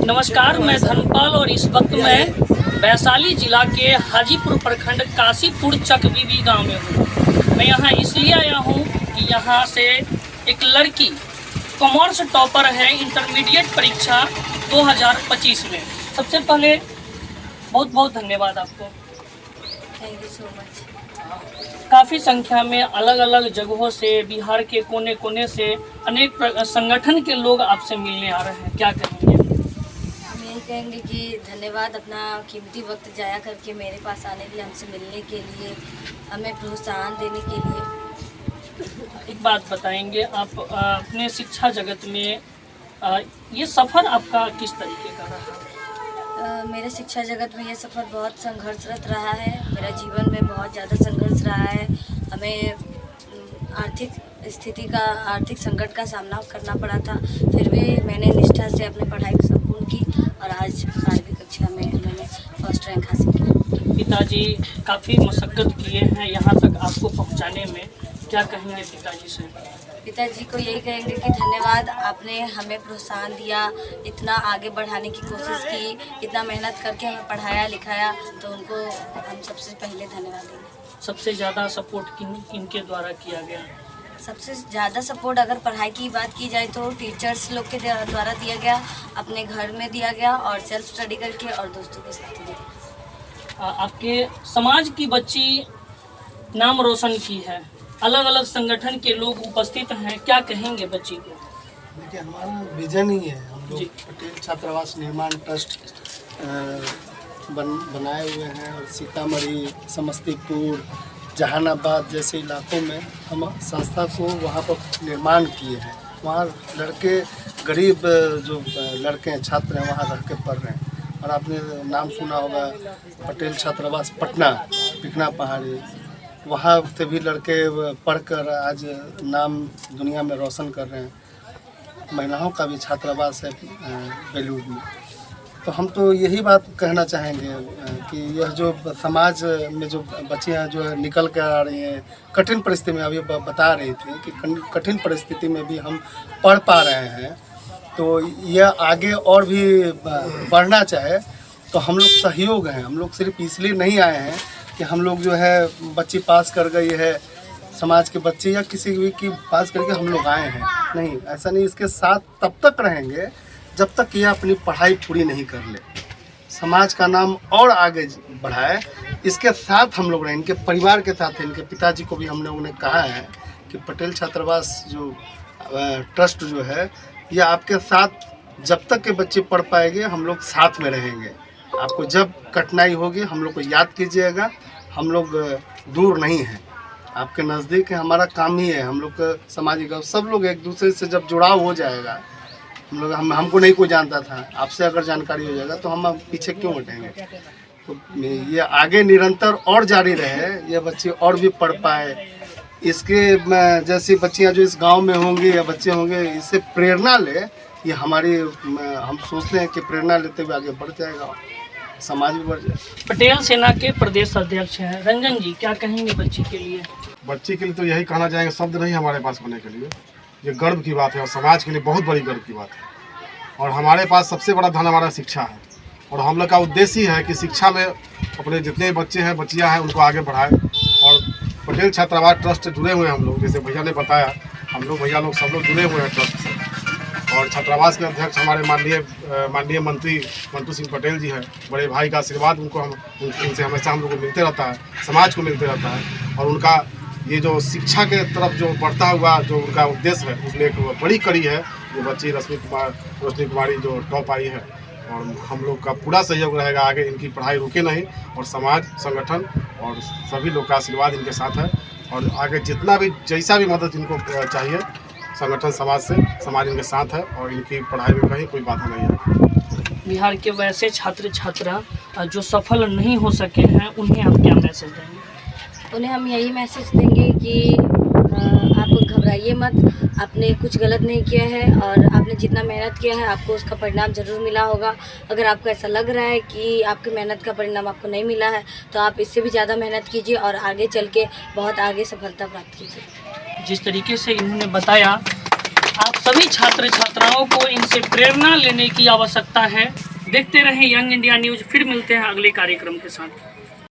नमस्कार, मैं धनपाल और इस वक्त मैं वैशाली जिला के हाजीपुर प्रखंड काशीपुर चकबीबी गांव में हूँ। मैं यहाँ इसलिए आया हूँ कि यहाँ से एक लड़की कॉमर्स टॉपर है इंटरमीडिएट परीक्षा 2025 में। सबसे पहले बहुत बहुत धन्यवाद आपको। Thank you so much. काफ़ी संख्या में अलग अलग जगहों से, बिहार के कोने कोने से अनेक संगठन के लोग आपसे मिलने आ रहे हैं, क्या कहेंगे? हम यही कहेंगे कि धन्यवाद अपना कीमती वक्त जाया करके मेरे पास आने के लिए, हमसे मिलने के लिए, हमें प्रोत्साहन देने के लिए। एक बात बताएंगे, आप अपने शिक्षा जगत में ये सफ़र आपका किस तरीके का रहा? मेरे शिक्षा जगत में ये सफ़र बहुत संघर्षरत रहा है। मेरा जीवन में बहुत ज़्यादा संघर्ष रहा है। हमें आर्थिक संकट का सामना करना पड़ा था, फिर भी मैंने निष्ठा से अपनी पढ़ाई को संपूर्ण की और आज 12वीं कक्षा में मैंने फर्स्ट रैंक हासिल किया। पिताजी काफ़ी मशक्क़त किए हैं यहाँ तक आपको पहुँचाने में, क्या कहेंगे पिताजी से? पिताजी को यही कहेंगे कि धन्यवाद, आपने हमें प्रोत्साहन दिया, इतना आगे बढ़ाने की कोशिश की, इतना मेहनत करके हमें पढ़ाया लिखाया, तो उनको हम सबसे पहले धन्यवाद देंगे। सबसे ज़्यादा सपोर्ट किनके द्वारा किया गया? सबसे ज़्यादा सपोर्ट अगर पढ़ाई की बात की जाए तो टीचर्स लोग के द्वारा दिया गया, अपने घर में दिया गया और सेल्फ स्टडी करके और दोस्तों के साथ दिया। आपके समाज की बच्ची नाम रोशन की है, अलग अलग संगठन के लोग उपस्थित हैं, क्या कहेंगे बच्ची को? देखिए, हमारा विजन ही है, हम लोग पटेल छात्रावास निर्माण ट्रस्ट बनाए हुए हैं और सीतामढ़ी, समस्तीपुर, जहानाबाद जैसे इलाकों में हम संस्था को वहाँ पर निर्माण किए हैं। वहाँ लड़के, गरीब जो लड़के हैं, छात्र हैं, वहाँ रह के पढ़ रहे हैं। और आपने नाम सुना होगा पटेल छात्रावास पटना, पिकना पहाड़ी, वहाँ से भी लड़के पढ़कर आज नाम दुनिया में रोशन कर रहे हैं। महिलाओं का भी छात्रावास है बेलूर में। तो हम तो यही बात कहना चाहेंगे कि यह जो समाज में जो बच्चियाँ जो है निकल कर आ रही हैं कठिन परिस्थिति में, अभी बता रही थी कि कठिन परिस्थिति में भी हम पढ़ पा रहे हैं, तो यह आगे और भी बढ़ना चाहे तो हम लोग सहयोग हैं। हम लोग सिर्फ इसलिए नहीं आए हैं कि हम लोग जो है बच्ची पास कर गई है, समाज के बच्चे या किसी भी की पास करके हम लोग आए हैं, नहीं, ऐसा नहीं। इसके साथ तब तक रहेंगे जब तक ये अपनी पढ़ाई पूरी नहीं कर ले, समाज का नाम और आगे बढ़ाए, इसके साथ हम लोग रहें। इनके परिवार के साथ, इनके पिताजी को भी हमने उन्हें कहा है कि पटेल छात्रावास जो ट्रस्ट जो है, ये आपके साथ जब तक के बच्चे पढ़ पाएंगे हम लोग साथ में रहेंगे। आपको जब कठिनाई होगी हम लोग को याद कीजिएगा, हम लोग दूर नहीं हैं, आपके नज़दीक है। हमारा काम ही है, हम लोग का सामाजिक, सब लोग एक दूसरे से जब जुड़ाव हो जाएगा, हमको नहीं कोई जानता था, आपसे अगर जानकारी हो जाएगा तो हम पीछे क्यों हटेंगे। तो ये आगे निरंतर और जारी रहे, ये बच्चे और भी पढ़ पाए। इसके जैसी बच्चियाँ जो इस गांव में होंगी या बच्चे होंगे, इससे प्रेरणा ले, ये हमारी, हम सोचते हैं कि प्रेरणा लेते हुए आगे बढ़ जाएगा, समाज भी बढ़ जाए। पटेल सेना के प्रदेश अध्यक्ष हैं रंजन जी, क्या कहेंगे बच्ची के लिए? बच्ची के लिए तो यही कहना चाहेंगे, शब्द नहीं हमारे पास होने के लिए। ये गर्व की बात है और समाज के लिए बहुत बड़ी गर्व की बात है। और हमारे पास सबसे बड़ा धन हमारा शिक्षा है और हम लोग का उद्देश्य ही है कि शिक्षा में अपने जितने बच्चे हैं, बच्चियाँ हैं, उनको आगे बढ़ाएं। और पटेल छात्रावास ट्रस्ट से जुड़े हुए हैं हम लोग, जैसे भैया ने बताया, हम लोग भैया लोग सब लोग जुड़े हुए हैं ट्रस्ट से। और छात्रावास के अध्यक्ष हमारे माननीय मंत्री मंटू सिंह पटेल जी हैं। बड़े भाई का आशीर्वाद उनसे हमेशा हम लोग को मिलते रहता है, समाज को मिलते रहता है। और उनका ये जो शिक्षा के तरफ जो बढ़ता हुआ जो उनका उद्देश्य है, उसमें एक बड़ी कड़ी है जो बच्ची रोशनी कुमारी जो टॉप आई है। और हम लोग का पूरा सहयोग रहेगा, आगे इनकी पढ़ाई रुके नहीं और समाज, संगठन और सभी लोग का आशीर्वाद इनके साथ है। और आगे जितना भी जैसा भी मदद इनको चाहिए संगठन, समाज से, समाज इनके साथ है और इनकी पढ़ाई में कहीं कोई बाधा नहीं है। बिहार के वैसे छात्र छात्रा जो सफल नहीं हो सके हैं, उन्हें आप क्या मैसेज देंगे? उन्हें हम यही मैसेज देंगे कि आप घबराइए मत, आपने कुछ गलत नहीं किया है और आपने जितना मेहनत किया है आपको उसका परिणाम ज़रूर मिला होगा। अगर आपको ऐसा लग रहा है कि आपकी मेहनत का परिणाम आपको नहीं मिला है तो आप इससे भी ज़्यादा मेहनत कीजिए और आगे चल के बहुत आगे सफलता प्राप्त कीजिए। जिस तरीके से इन्होंने बताया, आप सभी छात्र छात्राओं को इनसे प्रेरणा लेने की आवश्यकता है। देखते रहें यंग इंडिया न्यूज़। फिर मिलते हैं अगले कार्यक्रम के साथ।